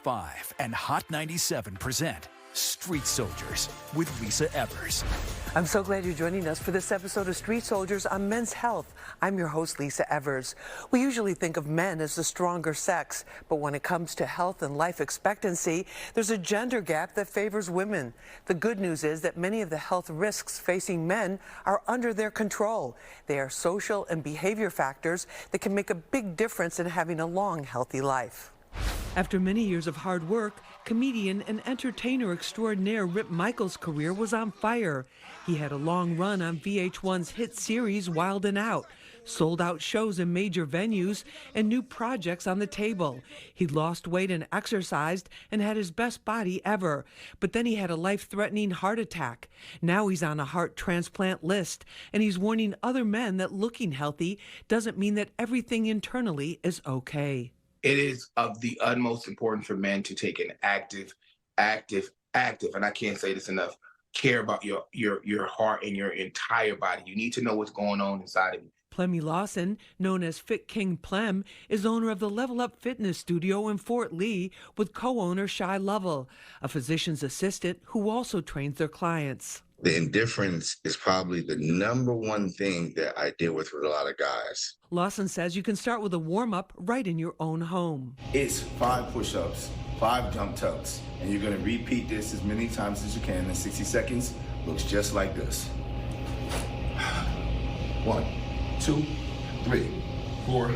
105 and Hot 97 present Street Soldiers with Lisa Evers. I'm so glad you're joining us for this episode of Street Soldiers on Men's Health. I'm your host, Lisa Evers. We usually think of men as the stronger sex, but when it comes to health and life expectancy, there's a gender gap that favors women. The good news is that many of the health risks facing men are under their control. They are social and behavior factors that can make a big difference in having a long, healthy life. After many years of hard work, comedian and entertainer extraordinaire Rip Michaels' career was on fire. He had a long run on VH1's hit series Wild 'N Out, sold out shows in major venues, and new projects on the table. He lost weight and exercised and had his best body ever. But then he had a life-threatening heart attack. Now he's on a heart transplant list, and he's warning other men that looking healthy doesn't mean that everything internally is okay. It is of the utmost importance for men to take an active, and I can't say this enough, care about your heart and your entire body. You need to know what's going on inside of you. Plemmy Lawson, known as Fit King Plem, is owner of the Level Up Fitness Studio in Fort Lee with co-owner Shy Lovell, a physician's assistant who also trains their clients. The indifference is probably the number one thing that I deal with a lot of guys. Lawson says you can start with a warm-up right in your own home. It's 5 push-ups, 5 jump tucks, and you're gonna repeat this as many times as you can in 60 seconds. Looks just like this. 1, 2, 3, 4,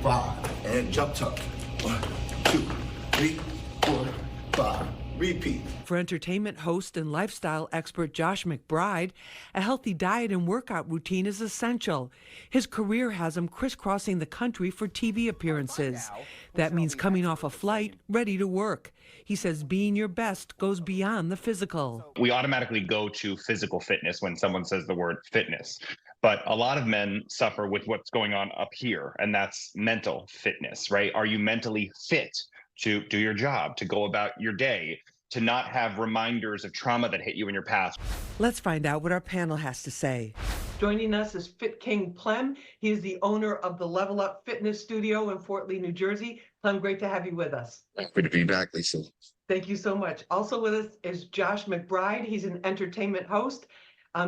5, and jump tuck. 1, 2, 3, 4, 5. Repeat. For entertainment host and lifestyle expert Josh McBride, a healthy diet and workout routine is essential. His career has him crisscrossing the country for TV appearances. That means coming off a flight, ready to work. He says being your best goes beyond the physical. We automatically go to physical fitness when someone says the word fitness. But a lot of men suffer with what's going on up here, and that's mental fitness, right? Are you mentally fit to do your job, to go about your day, to not have reminders of trauma that hit you in your past? Let's find out what our panel has to say. Joining us is Fit King Plem. He is the owner of the Level Up Fitness Studio in Fort Lee, New Jersey. Plem, great to have you with us. Happy to be back, Lisa. Thank you so much. Also with us is Josh McBride. He's an entertainment host.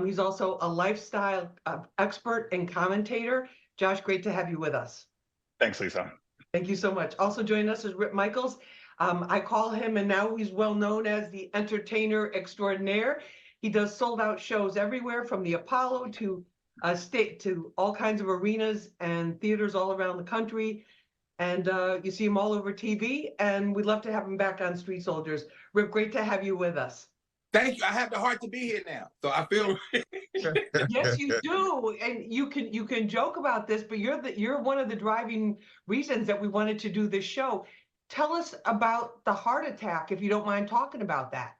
He's also a lifestyle expert and commentator. Josh, great to have you with us. Thanks, Lisa. Thank you so much. Also joining us is Rip Michaels. I call him, and now he's well known as the entertainer extraordinaire. He does sold out shows everywhere from the Apollo to state to all kinds of arenas and theaters all around the country. And you see him all over TV, and we'd love to have him back on Street Soldiers. Rip, great to have you with us. Thank you. I have the heart to be here now, so I feel. Yes, you do, and you can joke about this, but you're one of the driving reasons that we wanted to do this show. Tell us about the heart attack, if you don't mind talking about that.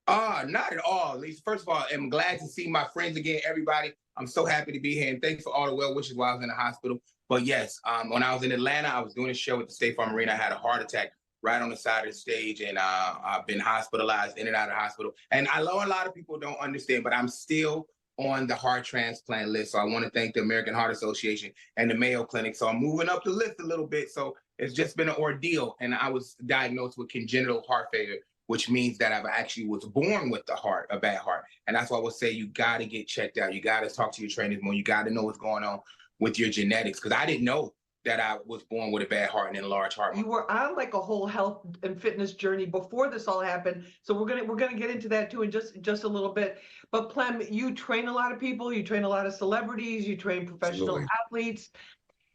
Not at all, Lisa. First of all, I'm glad to see my friends again, everybody. I'm so happy to be here, and thanks for all the well wishes while I was in the hospital. But yes, when I was in Atlanta, I was doing a show at the State Farm Arena. I had a heart attack right on the side of the stage, and I've been hospitalized, in and out of the hospital. And I know a lot of people don't understand, but I'm still on the heart transplant list. So I want to thank the American Heart Association and the Mayo Clinic. So I'm moving up the list a little bit. So it's just been an ordeal. And I was diagnosed with congenital heart failure, which means that I actually was born with a bad heart. And that's why I would say you got to get checked out. You got to talk to your trainers more. You got to know what's going on with your genetics, because I didn't know that I was born with a bad heart and an enlarged heart. You were on like a whole health and fitness journey before this all happened. So we're gonna get into that too in just a little bit. But Plem, you train a lot of people, you train a lot of celebrities, you train professional athletes.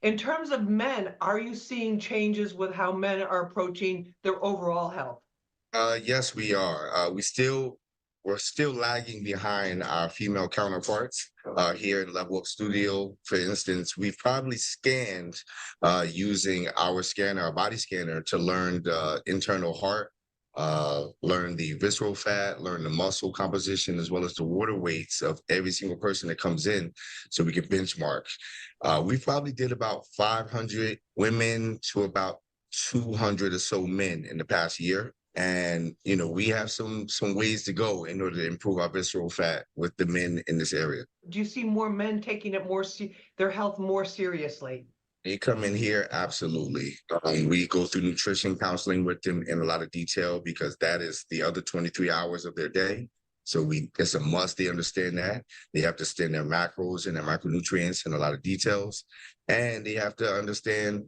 In terms of men, are you seeing changes with how men are approaching their overall health? Yes, we are. We're still lagging behind our female counterparts here in Level Up Studio. For instance, we've probably scanned using our scanner, our body scanner, to learn the internal heart, learn the visceral fat, learn the muscle composition, as well as the water weights of every single person that comes in, so we can benchmark. We probably did about 500 women to about 200 or so men in the past year. And, you know, we have some ways to go in order to improve our visceral fat with the men in this area. Do you see more men taking it their health more seriously? They come in here, absolutely. We go through nutrition counseling with them in a lot of detail because that is the other 23 hours of their day. So it's a must. They understand that. They have to understand their macros and their micronutrients in a lot of details. And they have to understand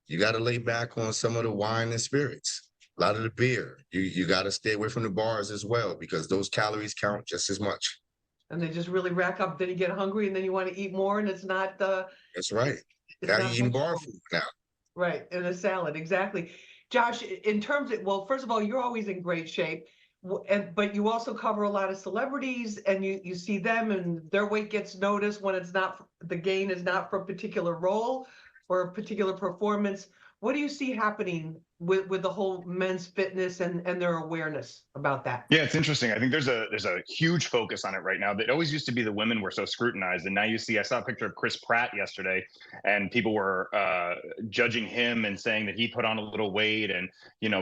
you got to lay back on some of the wine and spirits, a lot of the beer. You got to stay away from the bars as well because those calories count just as much. And they just really rack up. Then you get hungry and then you want to eat more and it's not That's right. it's Now not you're eating much bar fun. food now. Right, in a salad, exactly. Josh, in terms of, well, first of all, you're always in great shape, but you also cover a lot of celebrities and you see them and their weight gets noticed when it's not, the gain is not for a particular role or a particular performance. What do you see happening with the whole men's fitness and their awareness about that? Yeah, it's interesting. I think there's a huge focus on it right now. That always used to be the women were so scrutinized, and now you see. I saw a picture of Chris Pratt yesterday, and people were judging him and saying that he put on a little weight, and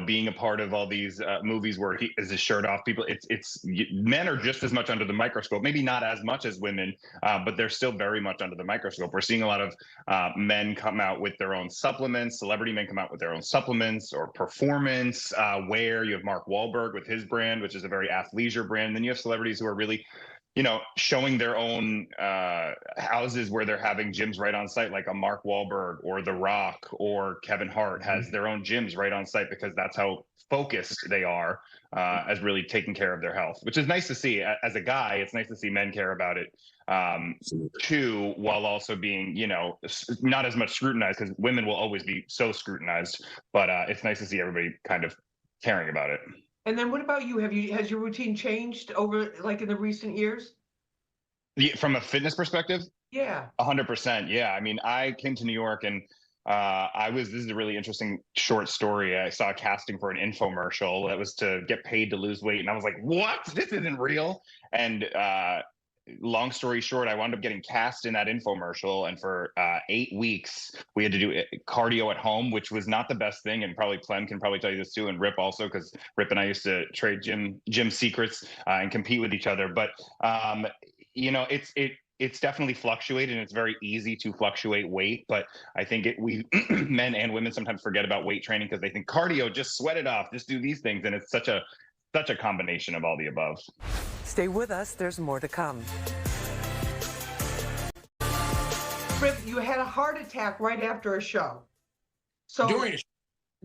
being a part of all these movies where he is his shirt off. People, it's men are just as much under the microscope. Maybe not as much as women, but they're still very much under the microscope. We're seeing a lot of men come out with their own supplements. Celebrity men come out with their own supplements or performance wear. You have Mark Wahlberg with his brand, which is a very athleisure brand. Then you have celebrities who are really, showing their own houses where they're having gyms right on site, like a Mark Wahlberg or The Rock or Kevin Hart has their own gyms right on site because that's how focused they are as really taking care of their health, which is nice to see. As a guy, it's nice to see men care about it too, while also being, not as much scrutinized because women will always be so scrutinized, but it's nice to see everybody kind of caring about it. And then what about you? Has your routine changed over like in the recent years? Yeah, from a fitness perspective? Yeah. 100%. Yeah. I mean, I came to New York and this is a really interesting short story. I saw a casting for an infomercial that was to get paid to lose weight. And I was like, what? This isn't real. And long story short, I wound up getting cast in that infomercial. And for 8 weeks, we had to do cardio at home, which was not the best thing. And probably Clem can probably tell you this too. And Rip also, because Rip and I used to trade gym secrets and compete with each other. But, it's definitely fluctuated and it's very easy to fluctuate weight. But I think we men and women sometimes forget about weight training because they think cardio, just sweat it off, just do these things. And it's such a combination of all the above. Stay with us. There's more to come. Rip, you had a heart attack right after a show. So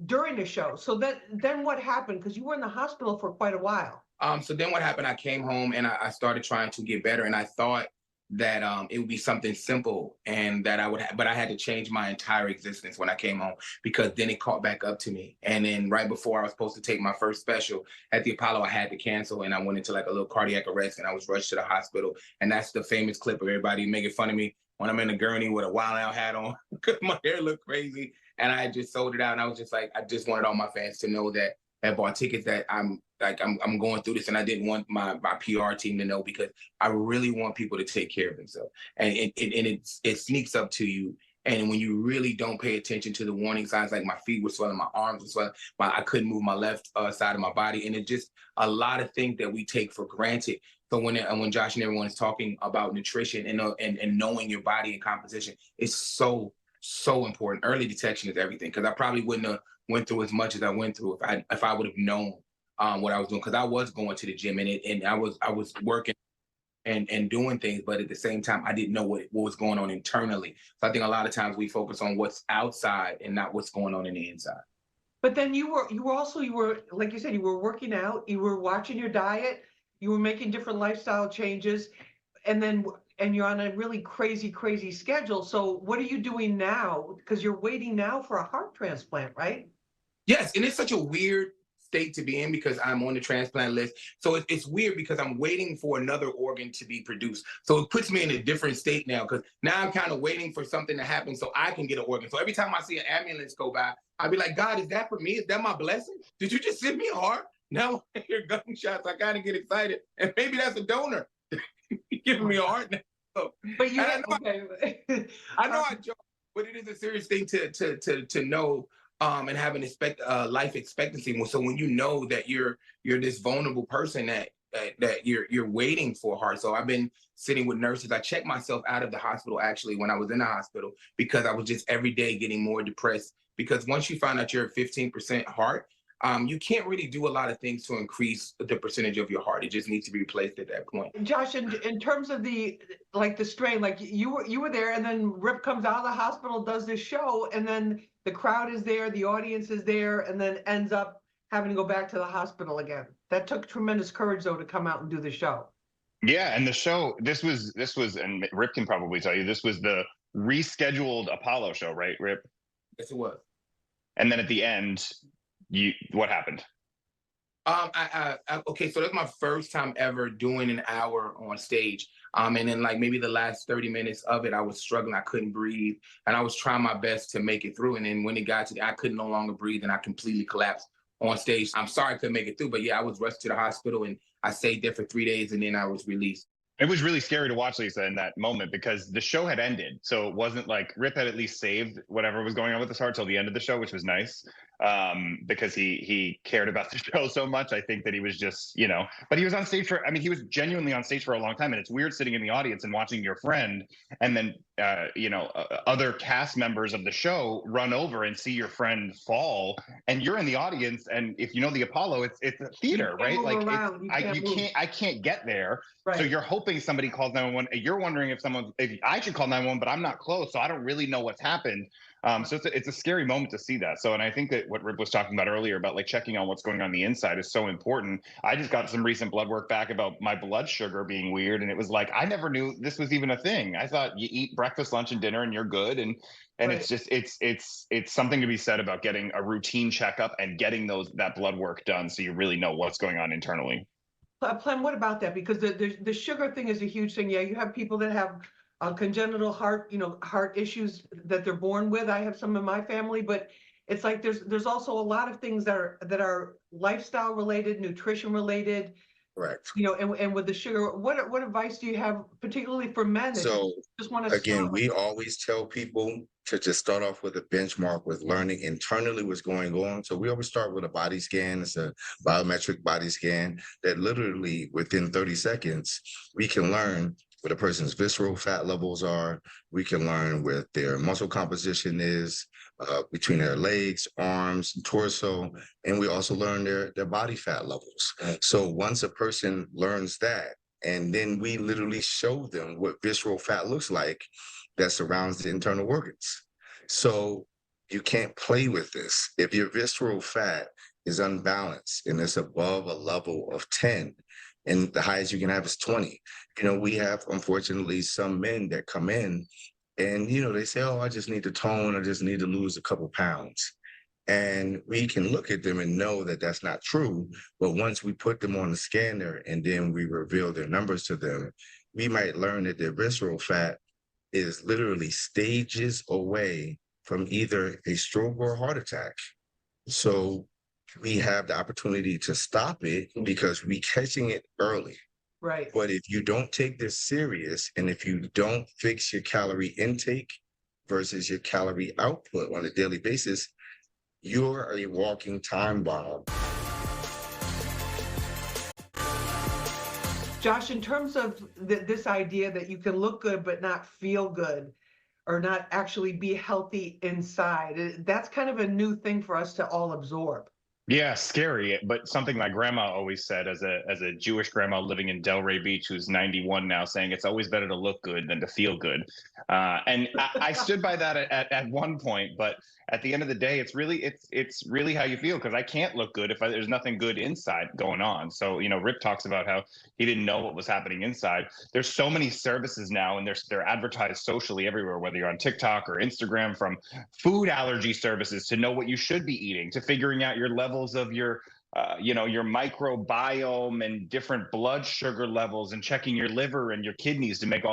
during the show. So then what happened? Because you were in the hospital for quite a while. So then what happened? I came home and I started trying to get better, and I thought that it would be something simple and that but I had to change my entire existence when I came home because then it caught back up to me. And then right before I was supposed to take my first special at the Apollo, I had to cancel and I went into like a little cardiac arrest and I was rushed to the hospital. And that's the famous clip of everybody making fun of me when I'm in a gurney with a Wild Out hat on because my hair looked crazy. And I just sold it out. And I was just like, I just wanted all my fans to know that bought tickets that I'm going through this, and I didn't want my PR team to know because I really want people to take care of themselves. And it sneaks up to you. And when you really don't pay attention to the warning signs, like my feet were swelling, my arms were swelling, I couldn't move my left side of my body, and it just a lot of things that we take for granted. So when Josh and everyone is talking about nutrition and knowing your body and composition, it's so important. Early detection is everything, because I probably wouldn't have went through as much as I went through if I would have known what I was doing, because I was going to the gym and I was working and doing things, but at the same time I didn't know what was going on internally. So I think a lot of times we focus on what's outside and not what's going on in the inside. But then you were like you said, you were working out, you were watching your diet, you were making different lifestyle changes, and you're on a really crazy schedule. So what are you doing now? Because you're waiting now for a heart transplant, right? Yes, and it's such a weird state to be in because I'm on the transplant list. So it's weird because I'm waiting for another organ to be produced. So it puts me in a different state now because now I'm kind of waiting for something to happen so I can get an organ. So every time I see an ambulance go by, I'll be like, God, is that for me? Is that my blessing? Did you just send me a heart? Now I hear gunshots. I kind of get excited. And maybe that's a donor giving me a heart now. So, but you okay. I know I joke, but it is a serious thing to know. And have an life expectancy. So when you know that you're this vulnerable person that that you're waiting for a heart. So I've been sitting with nurses. I checked myself out of the hospital actually when I was in the hospital because I was just every day getting more depressed. Because once you find out you're at 15% heart, you can't really do a lot of things to increase the percentage of your heart. It just needs to be replaced at that point. Josh, in terms of the strain, like you were there, and then Rip comes out of the hospital, does this show, and then the crowd is there, the audience is there, and then ends up having to go back to the hospital again. That took tremendous courage, though, to come out and do the show. Yeah, and the show, this was, and Rip can probably tell you, this was the rescheduled Apollo show, right, Rip? Yes, it was. And then at the end, what happened? Okay, so that's my first time ever doing an hour on stage. And then like maybe the last 30 minutes of it, I was struggling. I couldn't breathe, and I was trying my best to make it through. And then when it got to, I could no longer breathe, and I completely collapsed on stage. I'm sorry I couldn't make it through, but yeah, I was rushed to the hospital, and I stayed there for 3 days, and then I was released. It was really scary to watch, Lisa, in that moment because the show had ended. So it wasn't like Rip had at least saved whatever was going on with his heart till the end of the show, which was nice because he cared about the show so much. I think that he was just, but he was on stage he was genuinely on stage for a long time. And it's weird sitting in the audience and watching your friend and then, other cast members of the show run over and see your friend fall. And you're in the audience. And if you know the Apollo, it's a theater, right? Like I can't get there. Right. So you're hoping somebody calls 911. You're wondering if I should call 911, but I'm not close, so I don't really know what's happened. So it's a scary moment to see that. So, and I think that what Rip was talking about earlier about like checking on what's going on the inside is so important. I just got some recent blood work back about my blood sugar being weird, and it was like I never knew this was even a thing. I thought you eat breakfast, lunch, and dinner, and you're good. And right. It's just it's something to be said about getting a routine checkup and getting that blood work done, so you really know what's going on internally. Clem, what about that? Because the sugar thing is a huge thing. Yeah, you have people that have congenital heart issues that they're born with. I have some in my family, but it's like there's also a lot of things that are lifestyle related, nutrition related. Right. And with the sugar, what advice do you have, particularly for men? So just want to again, we always tell people to just start off with a benchmark with learning internally what's going on. So we always start with a body scan. It's a biometric body scan that literally within 30 seconds, we can learn what a person's visceral fat levels are. We can learn what their muscle composition is between their legs, arms, torso, and we also learn their body fat levels. So once a person learns that, and then we literally show them what visceral fat looks like that surrounds the internal organs. So you can't play with this. If your visceral fat is unbalanced and it's above a level of 10, and the highest you can have is 20. We have, unfortunately, some men that come in and, they say, oh, I just need to tone. I just need to lose a couple pounds. And we can look at them and know that that's not true. But once we put them on the scanner and then we reveal their numbers to them, we might learn that their visceral fat is literally stages away from either a stroke or a heart attack. So we have the opportunity to stop it because we're catching it early. Right. But if you don't take this serious and if you don't fix your calorie intake versus your calorie output on a daily basis, you're a walking time bomb. Josh, in terms of this idea that you can look good but not feel good or not actually be healthy inside, that's kind of a new thing for us to all absorb. Yeah, scary, but something my grandma always said as a Jewish grandma living in Delray Beach, who's 91 now, saying it's always better to look good than to feel good. And I stood by that at one point, but at the end of the day, it's really how you feel, because I can't look good if there's nothing good inside going on. So, Rip talks about how he didn't know what was happening inside. There's so many services now, and they're advertised socially everywhere, whether you're on TikTok or Instagram, from food allergy services to know what you should be eating, to figuring out your levels of your microbiome and different blood sugar levels, and checking your liver and your kidneys to make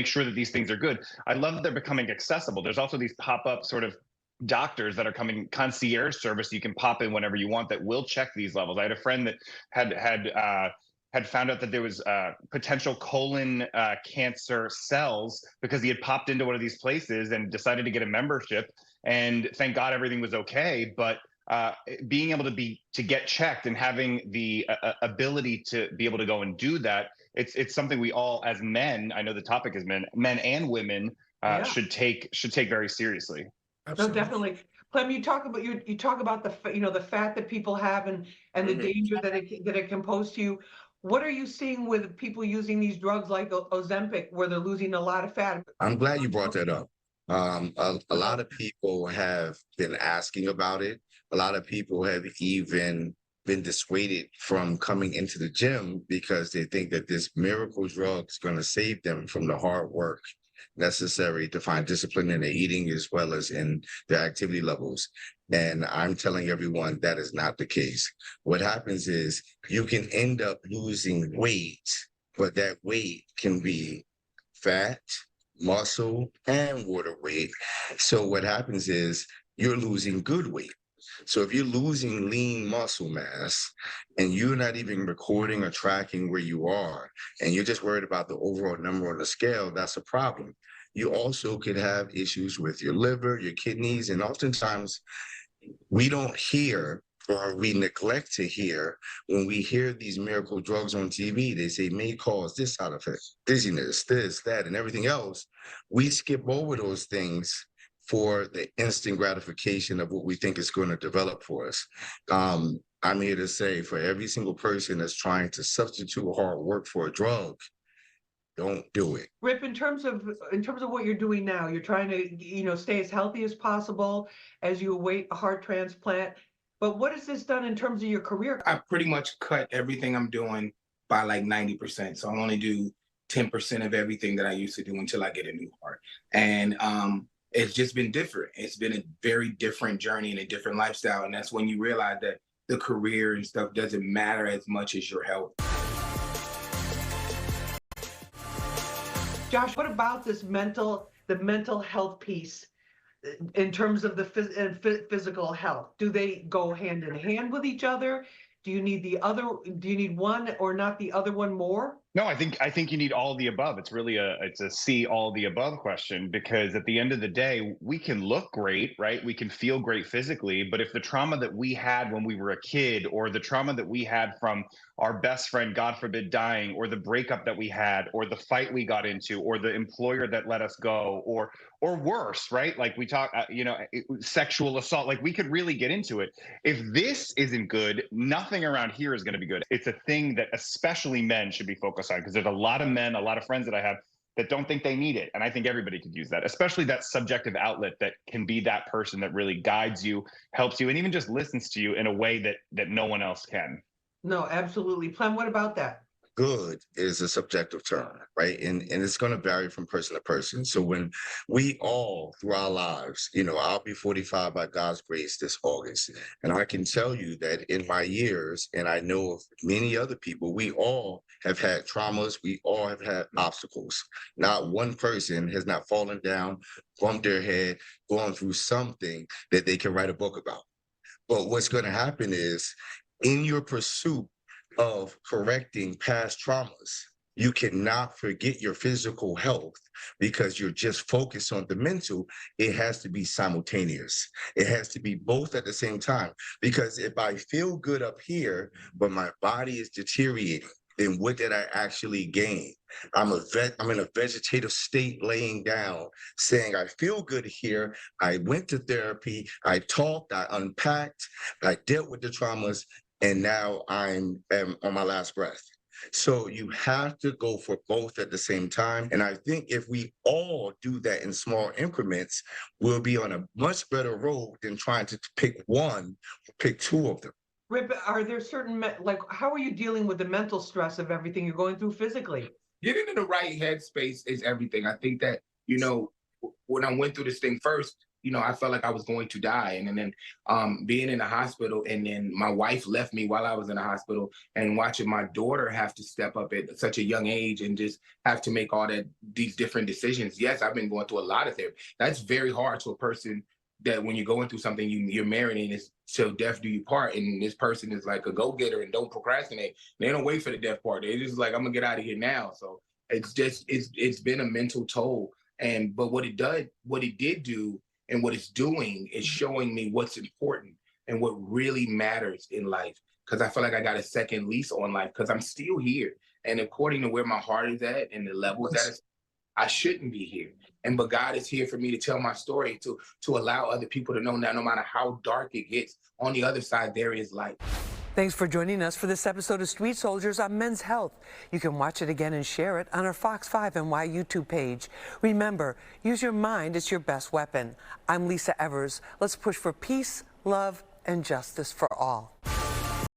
sure that these things are good. I love that they're becoming accessible. There's also these pop-up sort of doctors that are coming, concierge service you can pop in whenever you want, that will check these levels. I had a friend that had found out that there was potential colon cancer cells because he had popped into one of these places and decided to get a membership, and thank God everything was okay. But being able to get checked and having the ability to be able to go and do that, it's something we all, as men, I know the topic is men and women, should take very seriously. No, definitely. Clem, you talk about you talk about the fat that people have and the danger that it can pose to you. What are you seeing with people using these drugs like Ozempic, where they're losing a lot of fat? I'm glad you brought that up. A lot of people have been asking about it. A lot of people have even been dissuaded from coming into the gym because they think that this miracle drug is going to save them from the hard work necessary to find discipline in their eating as well as in their activity levels. And I'm telling everyone that is not the case. What happens is you can end up losing weight, but that weight can be fat, muscle, and water weight. So what happens is you're losing good weight. So if you're losing lean muscle mass and you're not even recording or tracking where you are, and you're just worried about the overall number on the scale, that's a problem. You also could have issues with your liver, your kidneys, and oftentimes we don't hear or we neglect to hear when we hear these miracle drugs on TV. They say may cause this side effect, dizziness, this, that, and everything else. We skip over those things for the instant gratification of what we think is going to develop for us. I'm here to say for every single person that's trying to substitute hard work for a drug, don't do it. Rip, in terms of what you're doing now, you're trying to stay as healthy as possible as you await a heart transplant. But what has this done in terms of your career? I pretty much cut everything I'm doing by like 90%. So I only do 10% of everything that I used to do until I get a new heart. And it's just been different. It's been a very different journey and a different lifestyle. And that's when you realize that the career and stuff doesn't matter as much as your health. Josh, what about the mental health piece in terms of the physical health? Do they go hand in hand with each other? Do you need one or not the other one more? No, I think you need all of the above. It's really it's a see all the above question, because at the end of the day, we can look great, right? We can feel great physically, but if the trauma that we had when we were a kid, or the trauma that we had from our best friend, God forbid, dying, or the breakup that we had, or the fight we got into, or the employer that let us go, or worse, right? Like we talk, sexual assault, like we could really get into it. If this isn't good, nothing around here is going to be good. It's a thing that especially men should be focused on, because there's a lot of men, a lot of friends that I have that don't think they need it. And I think everybody could use that, especially that subjective outlet that can be that person that really guides you, helps you, and even just listens to you in a way that no one else can. No, absolutely. Clem, what about that? Good is a subjective term, right? And it's going to vary from person to person. So when we all through our lives, I'll be 45 by God's grace this August. And I can tell you that in my years, and I know of many other people, we all have had traumas. We all have had obstacles. Not one person has not fallen down, bumped their head, gone through something that they can write a book about. But what's going to happen is in your pursuit of correcting past traumas, you cannot forget your physical health because you're just focused on the mental. It has to be simultaneous. It has to be both at the same time. Because if I feel good up here, but my body is deteriorating, then what did I actually gain? I'm in a vegetative state, laying down, saying I feel good here. I went to therapy. I talked. I unpacked. I dealt with the traumas. And now I'm on my last breath. So you have to go for both at the same time. And I think if we all do that in small increments, we'll be on a much better road than trying to pick one or pick two of them. Rip, are there certain, how are you dealing with the mental stress of everything you're going through physically? Getting in the right headspace is everything. I think that, when I went through this thing first, I felt like I was going to die. And then being in the hospital, and then my wife left me while I was in the hospital, and watching my daughter have to step up at such a young age and just have to make these different decisions. Yes, I've been going through a lot of therapy. That's very hard to a person that when you're going through something, you're married and it's till death do you part. And this person is like a go-getter and don't procrastinate. They don't wait for the death part. They just like, I'm gonna get out of here now. So it's been a mental toll. But what it did do, and what it's doing is showing me what's important. and what really matters in life. Because I feel like I got a second lease on life because I'm still here. And according to where my heart is at and the levels that it's, I shouldn't be here. But God is here for me to tell my story, to allow other people to know that no matter how dark it gets, on the other side, there is light. Thanks for joining us for this episode of Street Soldiers on Men's Health. You can watch it again and share it on our Fox 5 NY YouTube page. Remember, use your mind, it's your best weapon. I'm Lisa Evers. Let's push for peace, love, and justice for all.